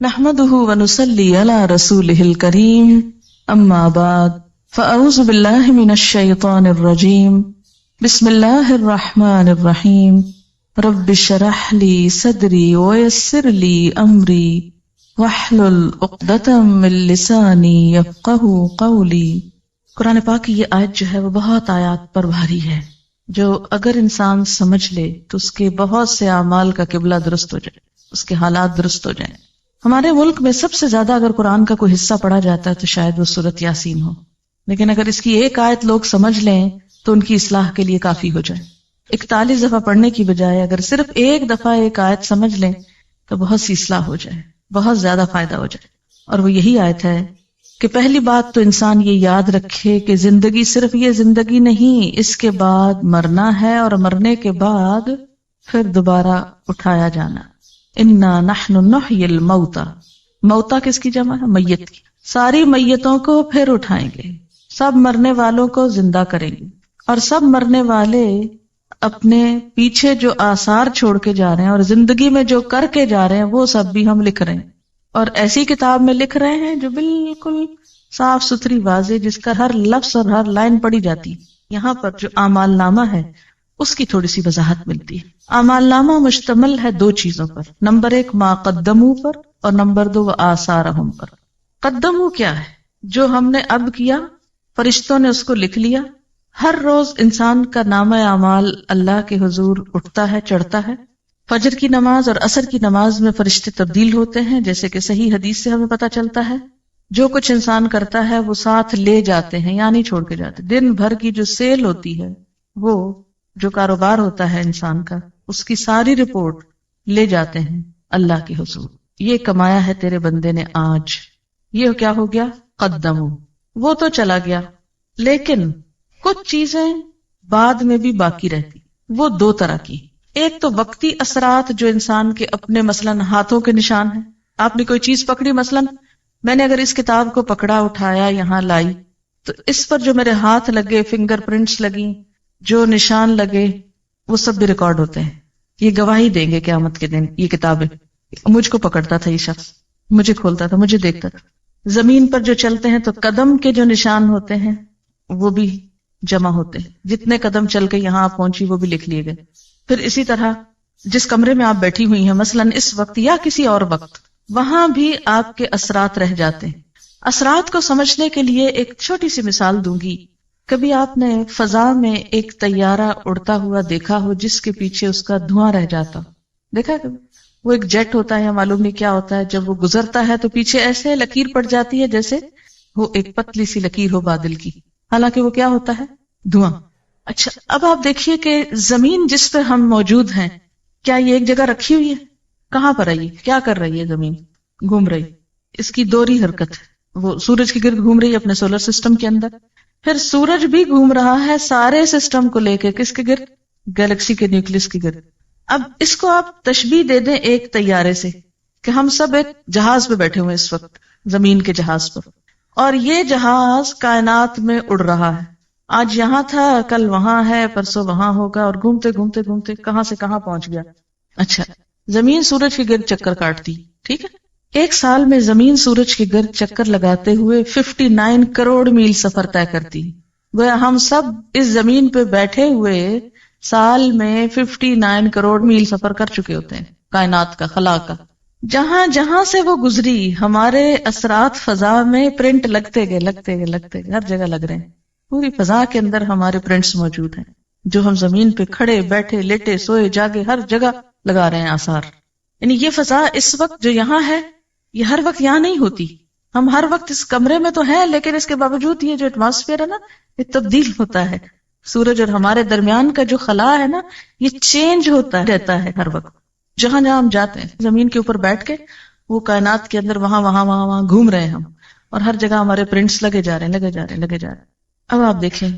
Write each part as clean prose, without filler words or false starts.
نحمده ونصلي على رسوله الكريم اما بعد فاعوذ بالله من الشيطان الرجيم بسم الله الرحمن الرحيم رب اشرح لي صدري ويسر لي امري واحلل عقدة من لساني يفقهوا قولي۔ قرآن پاک کی یہ آیت جو ہے وہ بہت آیات پر بھاری ہے، جو اگر انسان سمجھ لے تو اس کے بہت سے اعمال کا قبلہ درست ہو جائے، اس کے حالات درست ہو جائیں۔ ہمارے ملک میں سب سے زیادہ اگر قرآن کا کوئی حصہ پڑھا جاتا ہے تو شاید وہ سورۃ یاسین ہو، لیکن اگر اس کی ایک آیت لوگ سمجھ لیں تو ان کی اصلاح کے لیے کافی ہو جائے۔ 41 دفعہ پڑھنے کی بجائے اگر صرف ایک دفعہ ایک آیت سمجھ لیں تو بہت سی اصلاح ہو جائے، بہت زیادہ فائدہ ہو جائے۔ اور وہ یہی آیت ہے کہ پہلی بات تو انسان یہ یاد رکھے کہ زندگی صرف یہ زندگی نہیں، اس کے بعد مرنا ہے، اور مرنے کے بعد پھر دوبارہ اٹھایا جانا۔ انا نحن نحیی الموتى، موتا کس کی جمع ہے؟ میت کی۔ ساری میتوں کو پھر اٹھائیں گے، سب مرنے والوں کو زندہ کریں گے، اور سب مرنے والے اپنے پیچھے جو آثار چھوڑ کے جا رہے ہیں اور زندگی میں جو کر کے جا رہے ہیں وہ سب بھی ہم لکھ رہے ہیں، اور ایسی کتاب میں لکھ رہے ہیں جو بالکل صاف ستھری واضح، جس کا ہر لفظ اور ہر لائن پڑھی جاتی ہے۔ یہاں پر جو اعمال نامہ ہے اس کی تھوڑی سی وضاحت ملتی ہے۔ اعمال نامہ مشتمل ہے دو چیزوں پر، نمبر 1 ما قدموا پر، اور نمبر 2 آثارہم پر۔ قدموا کیا ہے؟ جو ہم نے اب کیا، فرشتوں نے اس کو لکھ لیا۔ ہر روز انسان کا نامہ اعمال اللہ کے حضور اٹھتا ہے، چڑھتا ہے۔ فجر کی نماز اور عصر کی نماز میں فرشتے تبدیل ہوتے ہیں، جیسے کہ صحیح حدیث سے ہمیں پتہ چلتا ہے۔ جو کچھ انسان کرتا ہے وہ ساتھ لے جاتے ہیں، یا نہیں چھوڑ کے جاتے۔ دن بھر کی جو سیل ہوتی ہے، وہ جو کاروبار ہوتا ہے انسان کا، اس کی ساری رپورٹ لے جاتے ہیں اللہ کے حضور۔ یہ کمایا ہے تیرے بندے نے آج، یہ کیا ہو گیا؟ قدمو۔ وہ تو چلا گیا، لیکن کچھ چیزیں بعد میں بھی باقی رہتی۔ وہ دو طرح کی، ایک تو وقتی اثرات جو انسان کے اپنے مثلاً ہاتھوں کے نشان ہیں۔ آپ نے کوئی چیز پکڑی، مثلاً میں نے اگر اس کتاب کو پکڑا، اٹھایا، یہاں لائی، تو اس پر جو میرے ہاتھ لگے، فنگر پرنٹس لگی، جو نشان لگے، وہ سب بھی ریکارڈ ہوتے ہیں۔ یہ گواہی دیں گے قیامت کے دن یہ کتابیں، مجھ کو پکڑتا تھا یہ شخص، مجھے کھولتا تھا، مجھے دیکھتا تھا۔ زمین پر جو چلتے ہیں تو قدم کے جو نشان ہوتے ہیں وہ بھی جمع ہوتے ہیں، جتنے قدم چل کے یہاں آپ پہنچی وہ بھی لکھ لیے گئے۔ پھر اسی طرح جس کمرے میں آپ بیٹھی ہوئی ہیں مثلاً اس وقت یا کسی اور وقت، وہاں بھی آپ کے اثرات رہ جاتے ہیں۔ اثرات کو سمجھنے کے لیے ایک چھوٹی سی مثال دوں گی۔ کبھی آپ نے فضا میں ایک طیارہ اڑتا ہوا دیکھا ہو جس کے پیچھے اس کا دھواں رہ جاتا؟ دیکھا ہے کبھی؟ وہ ایک جیٹ ہوتا ہے، معلوم نہیں کیا ہوتا ہے، جب وہ گزرتا ہے تو پیچھے ایسے لکیر پڑ جاتی ہے جیسے وہ ایک پتلی سی لکیر ہو بادل کی، حالانکہ وہ کیا ہوتا ہے؟ دھواں۔ اچھا، اب آپ دیکھیے کہ زمین جس پہ ہم موجود ہیں، کیا یہ ایک جگہ رکھی ہوئی ہے؟ کہاں پر ہے یہ؟ کیا کر رہی ہے زمین؟ گھوم رہی۔ اس کی دوہری حرکت ہے، وہ سورج کے گرد گھوم رہی ہے اپنے سولر سسٹم کے اندر، پھر سورج بھی گھوم رہا ہے سارے سسٹم کو لے کے، کس کے گرد؟ گیلیکسی کے نیوکلس کے گرد۔ اب اس کو آپ تشبیہ دے دیں ایک طیارے سے، کہ ہم سب ایک جہاز پہ بیٹھے ہوئے اس وقت، زمین کے جہاز پر، اور یہ جہاز کائنات میں اڑ رہا ہے۔ آج یہاں تھا، کل وہاں ہے، پرسوں وہاں ہوگا، اور گھومتے گھومتے گھومتے کہاں سے کہاں پہنچ گیا۔ اچھا، زمین سورج کے گرد چکر کاٹتی، ٹھیک ہے؟ ایک سال میں زمین سورج کے گرد چکر لگاتے ہوئے 59 کروڑ میل سفر طے کرتی۔ گویا ہم سب اس زمین پہ بیٹھے ہوئے سال میں 59 کروڑ میل سفر کر چکے ہوتے ہیں، کائنات کا، خلا کا۔ جہاں جہاں سے وہ گزری، ہمارے اثرات فضا میں پرنٹ لگتے گئے، ہر جگہ لگ رہے ہیں۔ پوری فضا کے اندر ہمارے پرنٹس موجود ہیں، جو ہم زمین پہ کھڑے، بیٹھے، لیٹے، سوئے، جاگے، ہر جگہ لگا رہے ہیں آثار۔ یعنی یہ فضا اس وقت جو یہاں ہے، یہ ہر وقت یہاں نہیں ہوتی۔ ہم ہر وقت اس کمرے میں تو ہیں، لیکن اس کے باوجود یہ جو ایٹماسفیئر ہے نا، یہ تبدیل ہوتا ہے۔ سورج اور ہمارے درمیان کا جو خلا ہے نا، یہ چینج ہوتا رہتا ہے ہر وقت۔ جہاں جہاں ہم جاتے ہیں، زمین کے اوپر بیٹھ کے وہ کائنات کے اندر وہاں گھوم رہے ہیں ہم، اور ہر جگہ ہمارے پرنٹس لگے جا رہے ہیں۔ اب آپ دیکھیں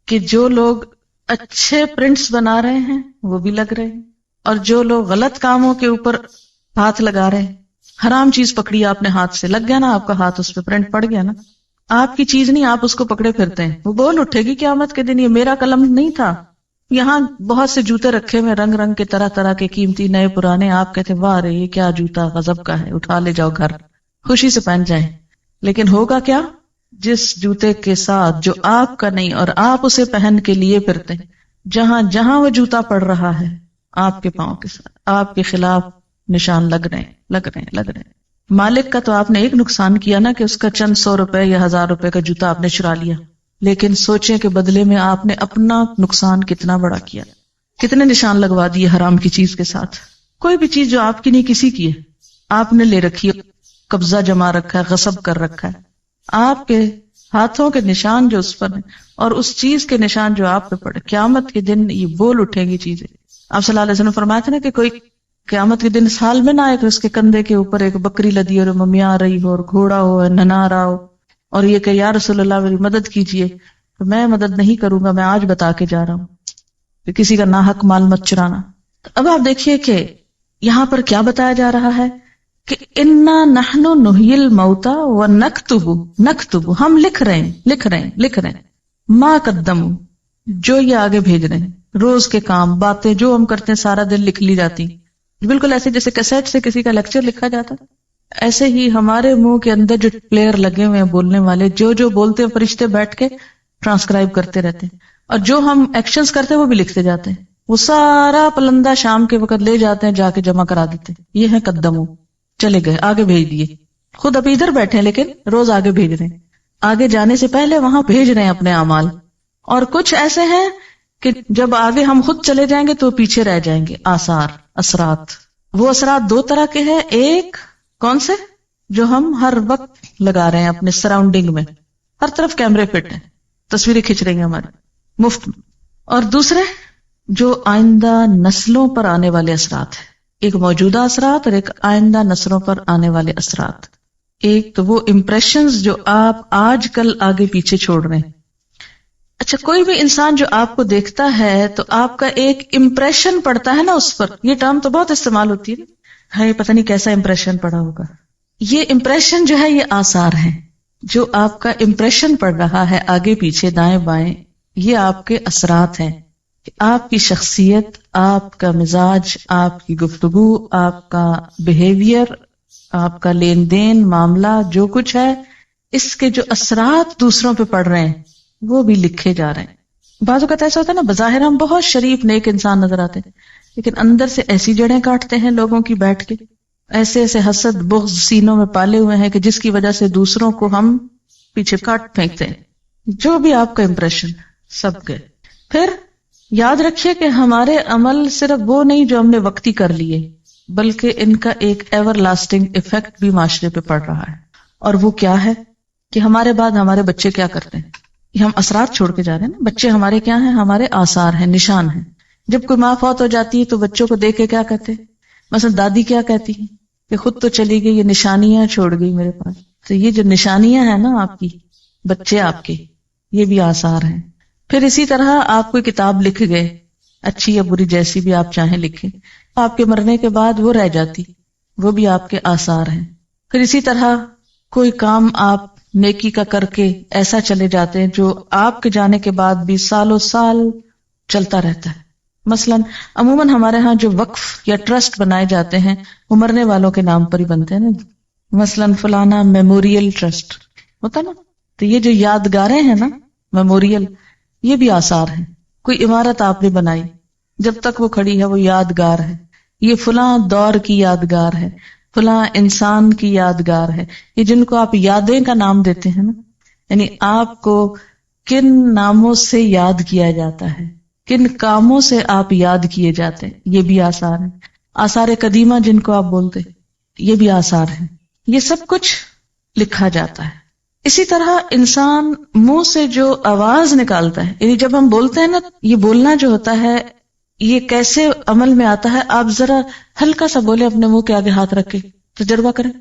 کہ جو لوگ اچھے پرنٹس بنا رہے ہیں وہ بھی لگ رہے ہیں، اور جو لوگ غلط کاموں کے اوپر ہاتھ لگا رہے ہیں، حرام چیز پکڑی آپ نے ہاتھ سے، لگ گیا نا آپ کا ہاتھ، اس پہ پرنٹ پڑ گیا نا۔ آپ کی چیز نہیں، آپ اس کو پکڑے پھرتے ہیں، وہ بول اٹھے گی قیامت کے دن، یہ میرا قلم نہیں تھا، یہاں بہت سے جوتے رکھے ہوئے رنگ رنگ کے طرح طرح کے قیمتی نئے پرانے، آپ کہتے واہ رے یہ کیا جوتا غضب کا ہے، اٹھا لے جاؤ گھر، خوشی سے پہن جائیں. لیکن ہوگا کیا؟ جس جوتے کے ساتھ جو آپ کا نہیں اور آپ اسے پہن کے لیے پھرتے ہیں، جہاں جہاں وہ جوتا پڑ رہا ہے آپ کے پاؤں کے ساتھ آپ کے خلاف نشان لگ رہے ہیں. مالک کا تو آپ نے ایک نقصان کیا نا کہ اس کا چند 100 روپے یا 1000 روپے کا جوتا آپ نے چرا لیا، لیکن سوچیں کہ بدلے میں آپ نے اپنا نقصان کتنا بڑا کیا، کتنے نشان لگوا دیے حرام کی چیز کے ساتھ. کوئی بھی چیز جو آپ کی نہیں کسی کی ہے، آپ نے لے رکھی ہے، قبضہ جما رکھا ہے، غصب کر رکھا ہے، آپ کے ہاتھوں کے نشان جو اس پر ہیں اور اس چیز کے نشان جو آپ پہ پڑے، قیامت کے دن یہ بول اٹھے گی چیزیں. آپ صلی اللہ علیہ وسلم فرمایا تھا نا کہ کوئی قیامت کے دن سال میں نہ آئے کہ اس کے کندھے کے اوپر ایک بکری لدی اور ممیاں آ رہی ہو اور گھوڑا ہو ننا رہا ہو اور یہ کہ یا رسول اللہ میری مدد کیجیے، تو میں مدد نہیں کروں گا، میں آج بتا کے جا رہا ہوں کہ کسی کا ناحق مال مت چرانا. اب آپ دیکھیے کہ یہاں پر کیا بتایا جا رہا ہے کہ انا نحن نحیی الموتى ونکتب، ہم لکھ رہے ہیں ما قدموا، جو یہ آگے بھیج رہے ہیں، روز کے کام باتیں جو ہم کرتے ہیں سارا دن لکھ لی جاتی، بالکل ایسے جیسے کیسٹ سے کسی کا لیکچر لکھا جاتا، ایسے ہی ہمارے منہ کے اندر جو پلیئر لگے ہوئے ہیں بولنے والے، جو جو بولتے ہیں فرشتے بیٹھ کے ٹرانسکرائب کرتے رہتے ہیں، اور جو ہم ایکشنز کرتے ہیں وہ بھی لکھتے جاتے ہیں. وہ سارا پلندہ شام کے وقت لے جاتے ہیں، جا کے جمع کرا دیتے ہیں. یہ ہے قدموں، چلے گئے آگے بھیج دیے. خود ابھی ادھر بیٹھے ہیں لیکن روز آگے بھیج رہے ہیں، آگے جانے سے پہلے وہاں بھیج رہے ہیں اپنے اعمال. اور کچھ ایسے ہیں کہ جب آگے ہم خود چلے جائیں گے تو پیچھے رہ جائیں گے. آثار، اثرات. وہ اثرات 2 طرح کے ہیں. ایک کون سے؟ جو ہم ہر وقت لگا رہے ہیں اپنے سراؤنڈنگ میں، ہر طرف کیمرے فٹ ہیں، تصویریں کھینچ رہی ہیں ہماری مفت میں. اور دوسرے جو آئندہ نسلوں پر آنے والے اثرات ہیں، ایک موجودہ اثرات اور ایک آئندہ نسلوں پر آنے والے اثرات. ایک تو وہ امپریشنز جو آپ آج کل آگے پیچھے چھوڑ رہے ہیں. اچھا، کوئی بھی انسان جو آپ کو دیکھتا ہے تو آپ کا ایک امپریشن پڑتا ہے نا اس پر. یہ ٹرم تو بہت استعمال ہوتی ہے نا، ہے پتہ نہیں کیسا امپریشن پڑا ہوگا. یہ امپریشن جو ہے یہ آثار ہیں. جو آپ کا امپریشن پڑ رہا ہے آگے پیچھے دائیں بائیں، یہ آپ کے اثرات ہیں. آپ کی شخصیت، آپ کا مزاج، آپ کی گفتگو، آپ کا بیہیویئر، آپ کا لین دین معاملہ، جو کچھ ہے، اس کے جو اثرات دوسروں پہ پڑ رہے ہیں وہ بھی لکھے جا رہے ہیں. بعض اوقات ایسا ہوتا ہے نا، بظاہر ہم بہت شریف نیک انسان نظر آتے ہیں لیکن اندر سے ایسی جڑیں کاٹتے ہیں لوگوں کی بیٹھ کے، ایسے ایسے حسد بغض سینوں میں پالے ہوئے ہیں کہ جس کی وجہ سے دوسروں کو ہم پیچھے کاٹ پھینکتے ہیں. جو بھی آپ کا امپریشن سب گئے. پھر یاد رکھیے کہ ہمارے عمل صرف وہ نہیں جو ہم نے وقتی کر لیے، بلکہ ان کا ایک ایور لاسٹنگ ایفیکٹ بھی معاشرے پہ پڑ رہا ہے. اور وہ کیا ہے کہ ہمارے بعد ہمارے بچے کیا کرتے ہیں. یہ ہم اثرات چھوڑ کے جا رہے ہیں نا. بچے ہمارے کیا ہیں؟ ہمارے آثار ہیں، نشان ہیں. جب کوئی ماں فوت ہو جاتی ہے تو بچوں کو دیکھ کے کیا کہتے ہیں؟ مثلا دادی کیا کہتی ہیں کہ خود تو چلی گئی، یہ نشانیاں چھوڑ گئی میرے پاس. تو یہ جو نشانیاں ہیں نا آپ کی، بچے آپ کے، یہ بھی آثار ہیں. پھر اسی طرح آپ کوئی کتاب لکھ گئے، اچھی یا بری جیسی بھی آپ چاہیں لکھیں، آپ کے مرنے کے بعد وہ رہ جاتی، وہ بھی آپ کے آثار ہیں. پھر اسی طرح کوئی کام آپ نیکی کا کر کے ایسا چلے جاتے ہیں جو آپ کے جانے کے بعد بھی سالوں سال چلتا رہتا ہے. مثلا عموماً ہمارے ہاں جو وقف یا ٹرسٹ بنائے جاتے ہیں وہ مرنے والوں کے نام پر ہی بنتے ہیں نا. مثلا فلانا میموریل ٹرسٹ ہوتا نا. تو یہ جو یادگاریں ہیں نا، میموریل، یہ بھی آثار ہیں. کوئی عمارت آپ نے بنائی، جب تک وہ کھڑی ہے وہ یادگار ہے. یہ فلاں دور کی یادگار ہے، فلاں انسان کی یادگار ہے. یہ جن کو آپ یادیں کا نام دیتے ہیں نا، یعنی آپ کو کن ناموں سے یاد کیا جاتا ہے، کن کاموں سے آپ یاد کیے جاتے ہیں، یہ بھی آثار ہیں. آثار قدیمہ جن کو آپ بولتے، یہ بھی آثار ہیں. یہ سب کچھ لکھا جاتا ہے. اسی طرح انسان منہ سے جو آواز نکالتا ہے، یعنی جب ہم بولتے ہیں نا، یہ بولنا جو ہوتا ہے یہ کیسے عمل میں آتا ہے. آپ ذرا ہلکا سا بولے اپنے منہ کے آگے ہاتھ رکھ کے، تجربہ کریں،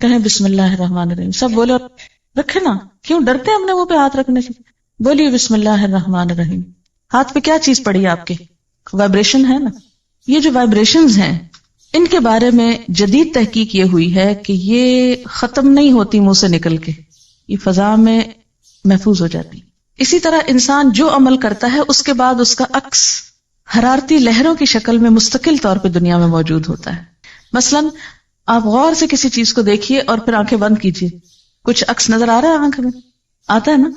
کہیں بسم اللہ الرحمن الرحیم، سب بولے اور رکھے نا. کیوں ڈرتے ہیں اپنے منہ پہ ہاتھ رکھنے سے؟ بولیے بسم اللہ الرحمن الرحیم. ہاتھ پہ کیا چیز پڑی ہے آپ کے؟ وائبریشن ہے نا. یہ جو وائبریشنز ہیں ان کے بارے میں جدید تحقیق یہ ہوئی ہے کہ یہ ختم نہیں ہوتی منہ سے نکل کے، یہ فضا میں محفوظ ہو جاتی. اسی طرح انسان جو عمل کرتا ہے اس کے بعد اس کا عکس حرارتی لہروں کی شکل میں مستقل طور پہ دنیا میں موجود ہوتا ہے. مثلاً آپ غور سے کسی چیز کو دیکھیے اور پھر آنکھیں بند کیجیے, کچھ عکس نظر آ رہا ہے آنکھ میں, آتا ہے نا؟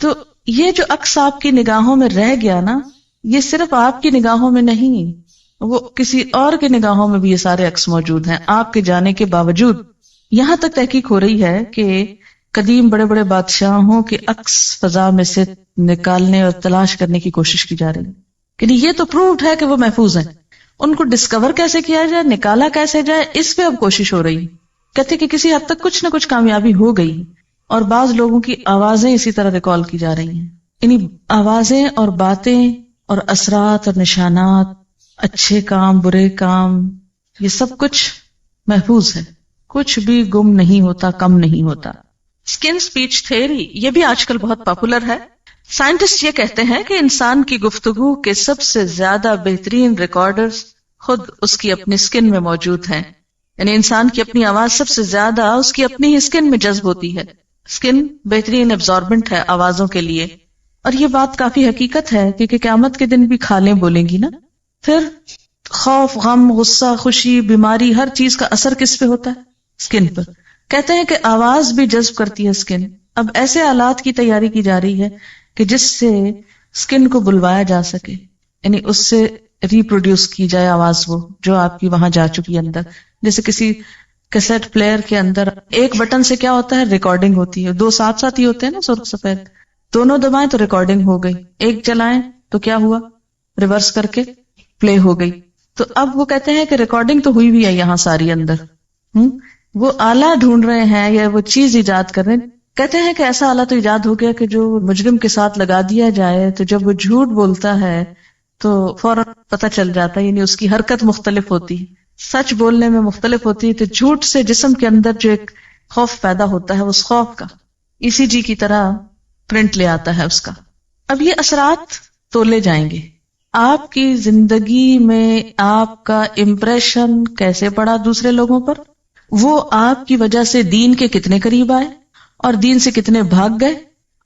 تو یہ جو عکس آپ کی نگاہوں میں رہ گیا نا, یہ صرف آپ کی نگاہوں میں نہیں, وہ کسی اور کی نگاہوں میں بھی یہ سارے عکس موجود ہیں آپ کے جانے کے باوجود. یہاں تک تحقیق ہو رہی ہے کہ قدیم بڑے بڑے بادشاہوں کے عکس فضا میں سے نکالنے اور تلاش کرنے کی کوشش کی جا رہی ہے, یعنی یہ تو پرووڈ ہے کہ وہ محفوظ ہیں. ان کو ڈسکور کیسے کیا جائے, نکالا کیسے جائے, اس پہ اب کوشش ہو رہی. کہتے کہ کسی حد تک کچھ نہ کچھ کامیابی ہو گئی, اور بعض لوگوں کی آوازیں اسی طرح ریکال کی جا رہی ہیں. یعنی آوازیں اور باتیں اور اثرات اور نشانات, اچھے کام برے کام, یہ سب کچھ محفوظ ہے, کچھ بھی گم نہیں ہوتا, کم نہیں ہوتا. اسکن اسپیچ تھیوری یہ بھی آج کل بہت پاپولر ہے. سائنٹسٹ یہ کہتے ہیں کہ انسان کی گفتگو کے سب سے زیادہ بہترین ریکارڈرز خود اس کی اپنی اسکن میں موجود ہیں. یعنی انسان کی اپنی آواز سب سے زیادہ اس کی اپنی ہی اسکن میں جذب ہوتی ہے. اسکن بہترین ایبزاربنٹ ہے آوازوں کے لیے, اور یہ بات کافی حقیقت ہے کیونکہ قیامت کے دن بھی کھالیں بولیں گی نا. پھر خوف, غم, غصہ, خوشی, بیماری, ہر چیز کا اثر کس پہ ہوتا ہے؟ اسکن پر. کہتے ہیں کہ آواز بھی جذب کرتی ہے اسکن. اب ایسے آلات کی تیاری کی جا رہی ہے کہ جس سے اسکن کو بلوایا جا سکے, یعنی اس سے ریپروڈیوس کی جائے آواز, وہ جو آپ کی وہاں جا چکی اندر. جیسے کسی کیسٹ پلیئر کے اندر ایک بٹن سے کیا ہوتا ہے, ریکارڈنگ ہوتی ہے. دو ساتھ ساتھ ہی ہوتے ہیں نا سرخ سفید, دونوں دبائیں تو ریکارڈنگ ہو گئی, ایک چلائیں تو کیا ہوا, ریورس کر کے پلے ہو گئی. تو اب وہ کہتے ہیں کہ ریکارڈنگ تو ہوئی بھی ہے یہاں ساری اندر. وہ آلہ ڈھونڈ رہے ہیں یا وہ چیز ایجاد کر رہے ہیں. کہتے ہیں کہ ایسا آلہ تو ایجاد ہو گیا کہ جو مجرم کے ساتھ لگا دیا جائے تو جب وہ جھوٹ بولتا ہے تو فوراً پتہ چل جاتا ہے, یعنی اس کی حرکت مختلف ہوتی ہے, سچ بولنے میں مختلف ہوتی ہے. تو جھوٹ سے جسم کے اندر جو ایک خوف پیدا ہوتا ہے, اس خوف کا ECG کی طرح پرنٹ لے آتا ہے اس کا. اب یہ اثرات تولے جائیں گے. آپ کی زندگی میں آپ کا امپریشن کیسے پڑا دوسرے لوگوں پر, وہ آپ کی وجہ سے دین کے کتنے قریب آئے اور دین سے کتنے بھاگ گئے,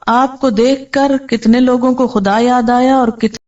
آپ کو دیکھ کر کتنے لوگوں کو خدا یاد آیا اور کتنے